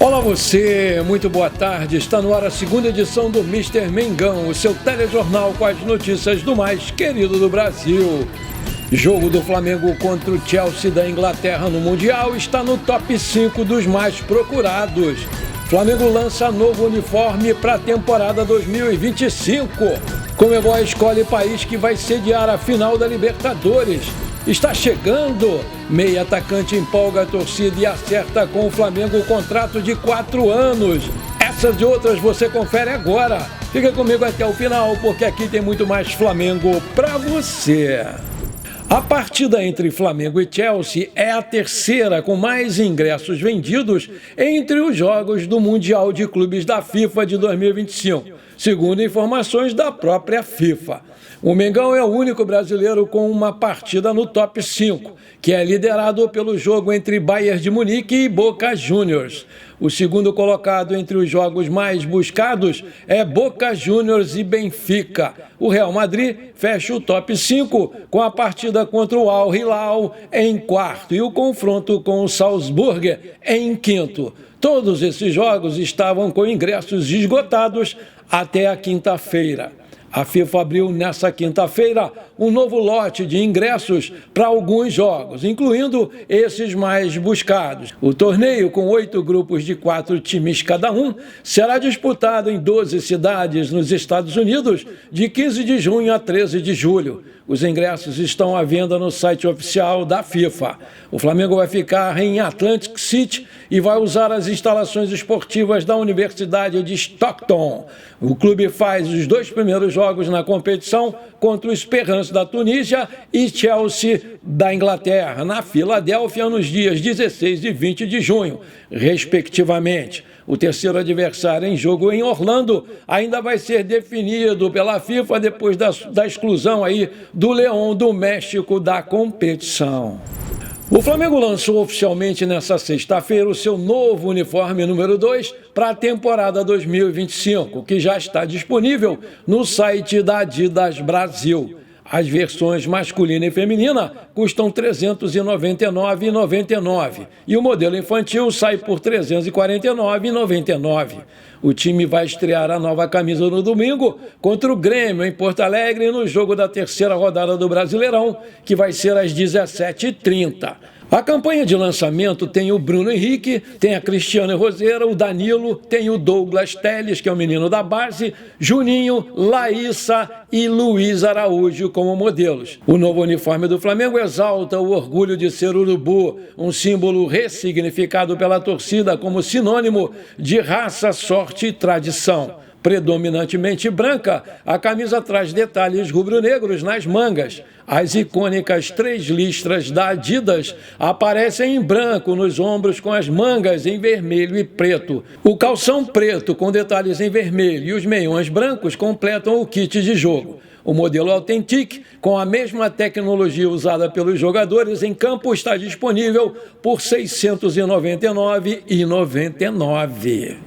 Olá você, muito boa tarde. Está no ar a segunda edição do Mister Mengão, o seu telejornal com as notícias do mais querido do Brasil. Jogo do Flamengo contra o Chelsea da Inglaterra no Mundial está no top 5 dos mais procurados. Flamengo lança novo uniforme para a temporada 2025. Conmebol escolhe país que vai sediar a final da Libertadores. Está chegando. Meia atacante empolga a torcida e acerta com o Flamengo o contrato de 4 anos. Essas e outras você confere agora. Fica comigo até o final, porque aqui tem muito mais Flamengo para você. A partida entre Flamengo e Chelsea é a terceira com mais ingressos vendidos entre os jogos do Mundial de Clubes da FIFA de 2025, segundo informações da própria FIFA. O Mengão é o único brasileiro com uma partida no top 5, que é liderado pelo jogo entre Bayern de Munique e Boca Juniors. O segundo colocado entre os jogos mais buscados é Boca Juniors e Benfica. O Real Madrid fecha o top 5 com a partida contra o Al Hilal em quarto e o confronto com o Salzburg em quinto. Todos esses jogos estavam com ingressos esgotados até a quinta-feira. A FIFA abriu nessa quinta-feira um novo lote de ingressos para alguns jogos, incluindo esses mais buscados. O torneio, com 8 grupos de 4 times cada um, será disputado em 12 cidades nos Estados Unidos, de 15 de junho a 13 de julho. Os ingressos estão à venda no site oficial da FIFA. O Flamengo vai ficar em Atlantic City e vai usar as instalações esportivas da Universidade de Stockton. O clube faz os 2 primeiros jogos na competição contra o Esperance da Tunísia e Chelsea da Inglaterra, na Filadélfia, nos dias 16 e 20 de junho, respectivamente. O terceiro adversário em jogo em Orlando ainda vai ser definido pela FIFA depois da exclusão aí do Leão do México da competição. O Flamengo lançou oficialmente nesta sexta-feira o seu novo uniforme número 2 para a temporada 2025, que já está disponível no site da Adidas Brasil. As versões masculina e feminina custam R$ 399,99 e o modelo infantil sai por R$ 349,99. O time vai estrear a nova camisa no domingo contra o Grêmio, em Porto Alegre, no jogo da terceira rodada do Brasileirão, que vai ser às 17h30. A campanha de lançamento tem o Bruno Henrique, tem a Cristiane Roseira, o Danilo, tem o Douglas Telles, que é o menino da base, Juninho, Laíssa e Luiz Araújo como modelos. O novo uniforme do Flamengo exalta o orgulho de ser urubu, um símbolo ressignificado pela torcida como sinônimo de raça, sorte e tradição. Predominantemente branca, a camisa traz detalhes rubro-negros nas mangas. As icônicas 3 listras da Adidas aparecem em branco nos ombros com as mangas em vermelho e preto. O calção preto com detalhes em vermelho e os meiões brancos completam o kit de jogo. O modelo Authentic, com a mesma tecnologia usada pelos jogadores em campo, está disponível por R$ 699,99.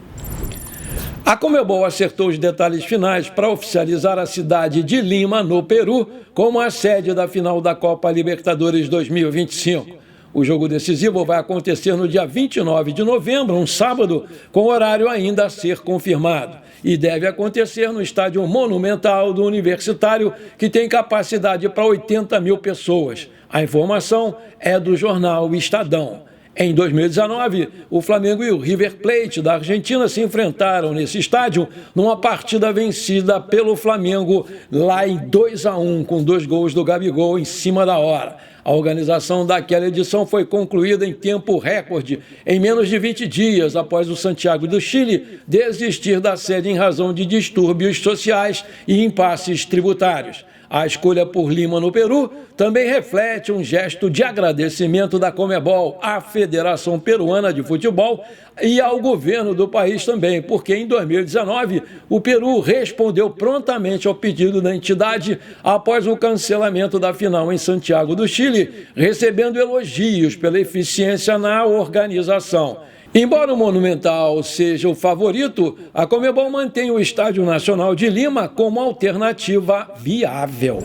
A Conmebol acertou os detalhes finais para oficializar a cidade de Lima, no Peru, como a sede da final da Copa Libertadores 2025. O jogo decisivo vai acontecer no dia 29 de novembro, um sábado, com horário ainda a ser confirmado. E deve acontecer no estádio Monumental do Universitário, que tem capacidade para 80 mil pessoas. A informação é do jornal Estadão. Em 2019, o Flamengo e o River Plate da Argentina se enfrentaram nesse estádio numa partida vencida pelo Flamengo lá em 2-1, com 2 gols do Gabigol em cima da hora. A organização daquela edição foi concluída em tempo recorde, em menos de 20 dias após o Santiago do Chile desistir da sede em razão de distúrbios sociais e impasses tributários. A escolha por Lima, no Peru, também reflete um gesto de agradecimento da Conmebol à Federação Peruana de Futebol e ao governo do país também, porque em 2019 o Peru respondeu prontamente ao pedido da entidade após o cancelamento da final em Santiago do Chile, recebendo elogios pela eficiência na organização. Embora o Monumental seja o favorito, a Conmebol mantém o Estádio Nacional de Lima como alternativa viável.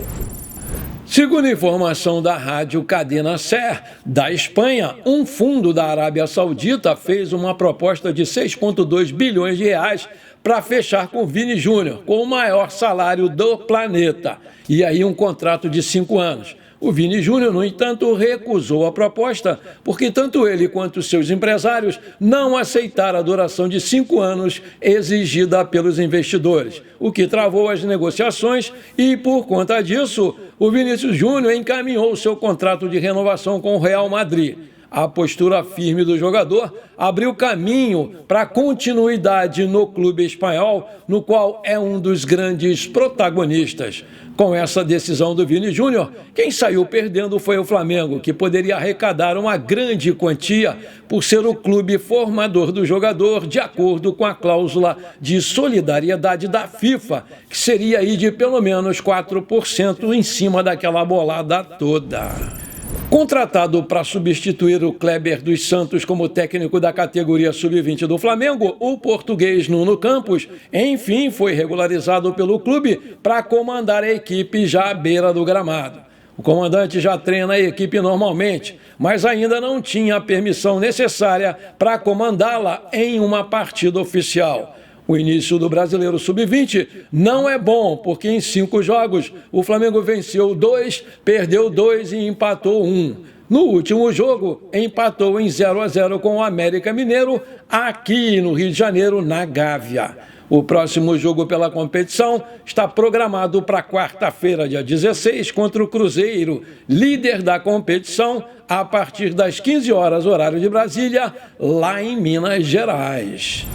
Segundo informação da rádio Cadena Ser, da Espanha, um fundo da Arábia Saudita fez uma proposta de 6,2 bilhões de reais para fechar com Vini Júnior, com o maior salário do planeta, e aí um contrato de 5 anos. O Vini Júnior, no entanto, recusou a proposta porque tanto ele quanto seus empresários não aceitaram a duração de 5 anos exigida pelos investidores, o que travou as negociações e, por conta disso, o Vinícius Júnior encaminhou seu contrato de renovação com o Real Madrid. A postura firme do jogador abriu caminho para a continuidade no clube espanhol, no qual é um dos grandes protagonistas. Com essa decisão do Vini Júnior, quem saiu perdendo foi o Flamengo, que poderia arrecadar uma grande quantia por ser o clube formador do jogador, de acordo com a cláusula de solidariedade da FIFA, que seria aí de pelo menos 4% em cima daquela bolada toda. Contratado para substituir o Kleber dos Santos como técnico da categoria sub-20 do Flamengo, o português Nuno Campos, enfim, foi regularizado pelo clube para comandar a equipe já à beira do gramado. O comandante já treina a equipe normalmente, mas ainda não tinha a permissão necessária para comandá-la em uma partida oficial. O início do Brasileiro Sub-20 não é bom, porque em 5 jogos o Flamengo venceu 2, perdeu 2 e empatou 1. No último jogo, empatou em 0-0 com o América Mineiro, aqui no Rio de Janeiro, na Gávea. O próximo jogo pela competição está programado para quarta-feira, dia 16, contra o Cruzeiro, líder da competição, a partir das 15 horas, horário de Brasília, lá em Minas Gerais.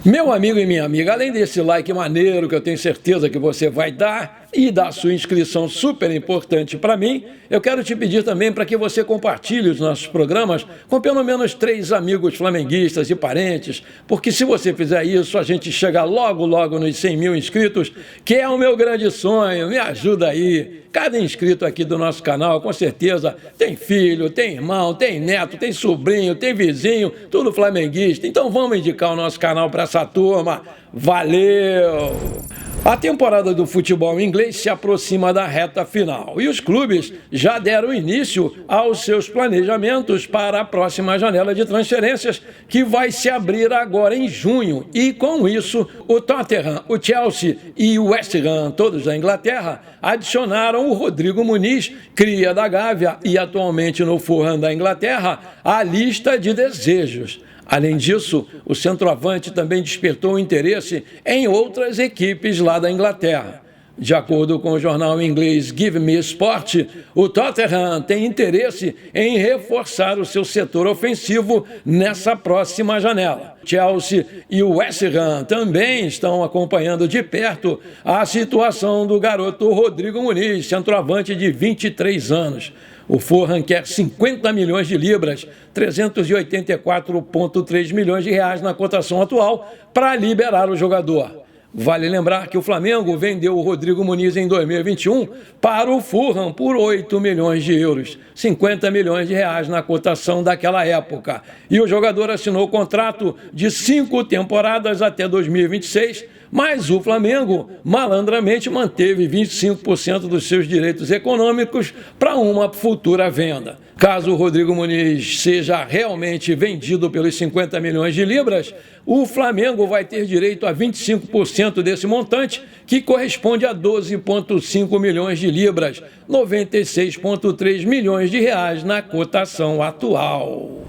Meu amigo e minha amiga, além desse like maneiro que eu tenho certeza que você vai dar e da sua inscrição super importante para mim, eu quero te pedir também para que você compartilhe os nossos programas com pelo menos 3 amigos flamenguistas e parentes, porque se você fizer isso, a gente chega logo nos 100 mil inscritos, que é o meu grande sonho. Me ajuda aí. Cada inscrito aqui do nosso canal, com certeza, tem filho, tem irmão, tem neto, tem sobrinho, tem vizinho, tudo flamenguista. Então vamos indicar o nosso canal para essa turma. Valeu! A temporada do futebol inglês se aproxima da reta final e os clubes já deram início aos seus planejamentos para a próxima janela de transferências, que vai se abrir agora em junho. E com isso, o Tottenham, o Chelsea e o West Ham, todos da Inglaterra, adicionaram o Rodrigo Muniz, cria da Gávea e atualmente no Fulham da Inglaterra, à lista de desejos. Além disso, o centroavante também despertou interesse em outras equipes lá da Inglaterra. De acordo com o jornal inglês Give Me Sport, o Tottenham tem interesse em reforçar o seu setor ofensivo nessa próxima janela. Chelsea e o West Ham também estão acompanhando de perto a situação do garoto Rodrigo Muniz, centroavante de 23 anos. O Fulham quer 50 milhões de libras, 384,3 milhões de reais na cotação atual, para liberar o jogador. Vale lembrar que o Flamengo vendeu o Rodrigo Muniz em 2021 para o Fulham por 8 milhões de euros, 50 milhões de reais na cotação daquela época. E o jogador assinou o contrato de 5 temporadas até 2026, mas o Flamengo malandramente manteve 25% dos seus direitos econômicos para uma futura venda. Caso o Rodrigo Muniz seja realmente vendido pelos 50 milhões de libras, o Flamengo vai ter direito a 25% desse montante, que corresponde a 12,5 milhões de libras, 96,3 milhões de reais na cotação atual.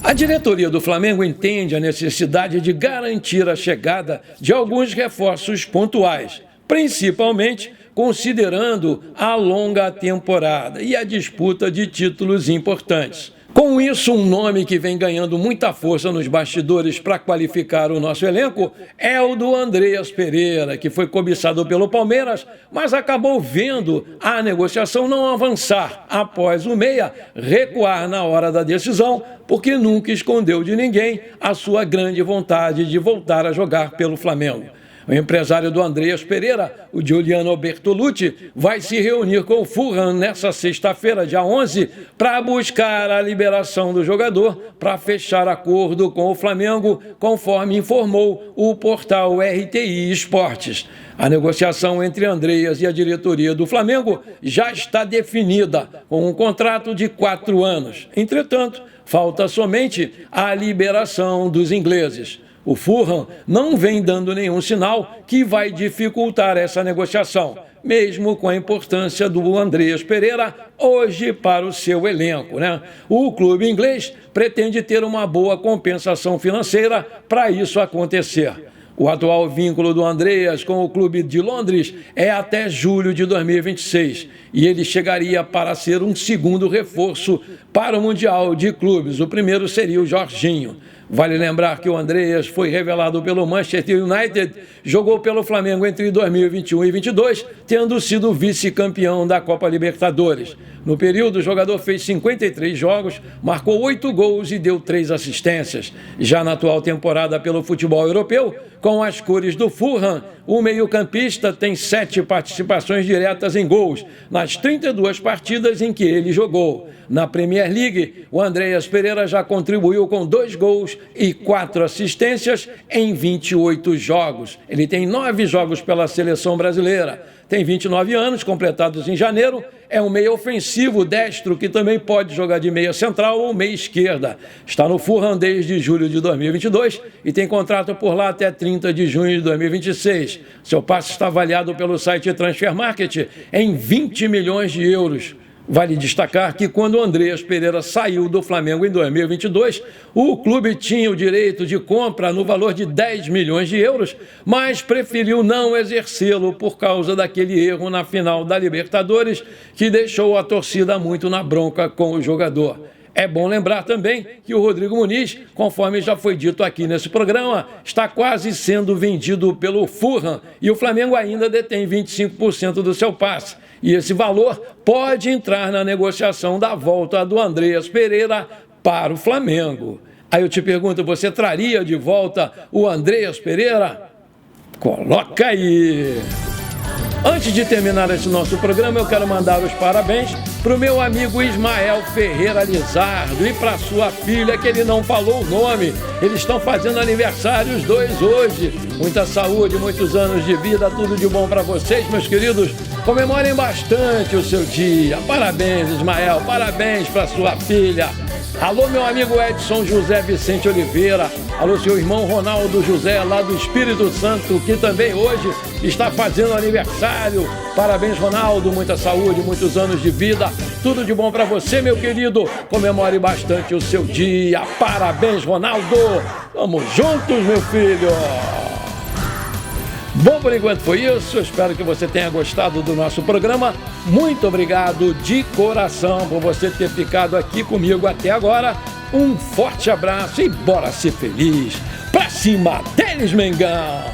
A diretoria do Flamengo entende a necessidade de garantir a chegada de alguns reforços pontuais, principalmente considerando a longa temporada e a disputa de títulos importantes. Com isso, um nome que vem ganhando muita força nos bastidores para qualificar o nosso elenco é o do Andreas Pereira, que foi cobiçado pelo Palmeiras, mas acabou vendo a negociação não avançar após o meia recuar na hora da decisão, porque nunca escondeu de ninguém a sua grande vontade de voltar a jogar pelo Flamengo. O empresário do Andreas Pereira, o Giuliano Bertolucci, vai se reunir com o Fulham nesta sexta-feira, dia 11, para buscar a liberação do jogador para fechar acordo com o Flamengo, conforme informou o portal RTI Esportes. A negociação entre Andreas e a diretoria do Flamengo já está definida, com um contrato de 4 anos. Entretanto, falta somente a liberação dos ingleses. O Fulham não vem dando nenhum sinal que vai dificultar essa negociação, mesmo com a importância do Andreas Pereira hoje para o seu elenco, né? O clube inglês pretende ter uma boa compensação financeira para isso acontecer. O atual vínculo do Andreas com o clube de Londres é até julho de 2026 e ele chegaria para ser um segundo reforço para o Mundial de Clubes. O primeiro seria o Jorginho. Vale lembrar que o Andreas foi revelado pelo Manchester United, jogou pelo Flamengo entre 2021 e 2022, tendo sido vice-campeão da Copa Libertadores. No período, o jogador fez 53 jogos, marcou 8 gols e deu 3 assistências. Já na atual temporada pelo futebol europeu, com as cores do Fulham, o meio-campista tem 7 participações diretas em gols, nas 32 partidas em que ele jogou. Na Premier League, o Andreas Pereira já contribuiu com 2 gols e 4 assistências em 28 jogos. Ele tem 9 jogos pela seleção brasileira. Tem 29 anos, completados em janeiro. É um meia ofensivo destro que também pode jogar de meia central ou meia esquerda. Está no Fulham desde julho de 2022 e tem contrato por lá até 30 de junho de 2026. Seu passe está avaliado pelo site Transfer Market em 20 milhões de euros. Vale destacar que quando o Andreas Pereira saiu do Flamengo em 2022, o clube tinha o direito de compra no valor de 10 milhões de euros, mas preferiu não exercê-lo por causa daquele erro na final da Libertadores que deixou a torcida muito na bronca com o jogador. É bom lembrar também que o Rodrigo Muniz, conforme já foi dito aqui nesse programa, está quase sendo vendido pelo Fulham e o Flamengo ainda detém 25% do seu passe. E esse valor pode entrar na negociação da volta do Andreas Pereira para o Flamengo. Aí eu te pergunto, você traria de volta o Andreas Pereira? Coloca aí! Antes de terminar esse nosso programa, eu quero mandar os parabéns para o meu amigo Ismael Ferreira Lizardo e para sua filha, que ele não falou o nome. Eles estão fazendo aniversário os dois hoje. Muita saúde, muitos anos de vida, tudo de bom para vocês, meus queridos. Comemorem bastante o seu dia. Parabéns, Ismael, parabéns para sua filha. Alô, meu amigo Edson José Vicente Oliveira. Alô, seu irmão Ronaldo José, lá do Espírito Santo, que também hoje está fazendo aniversário. Parabéns, Ronaldo. Muita saúde, muitos anos de vida. Tudo de bom para você, meu querido. Comemore bastante o seu dia. Parabéns, Ronaldo. Vamos juntos, meu filho. Bom, por enquanto foi isso. Espero que você tenha gostado do nosso programa. Muito obrigado de coração por você ter ficado aqui comigo até agora. Um forte abraço e bora ser feliz. Pra cima deles, Mengão!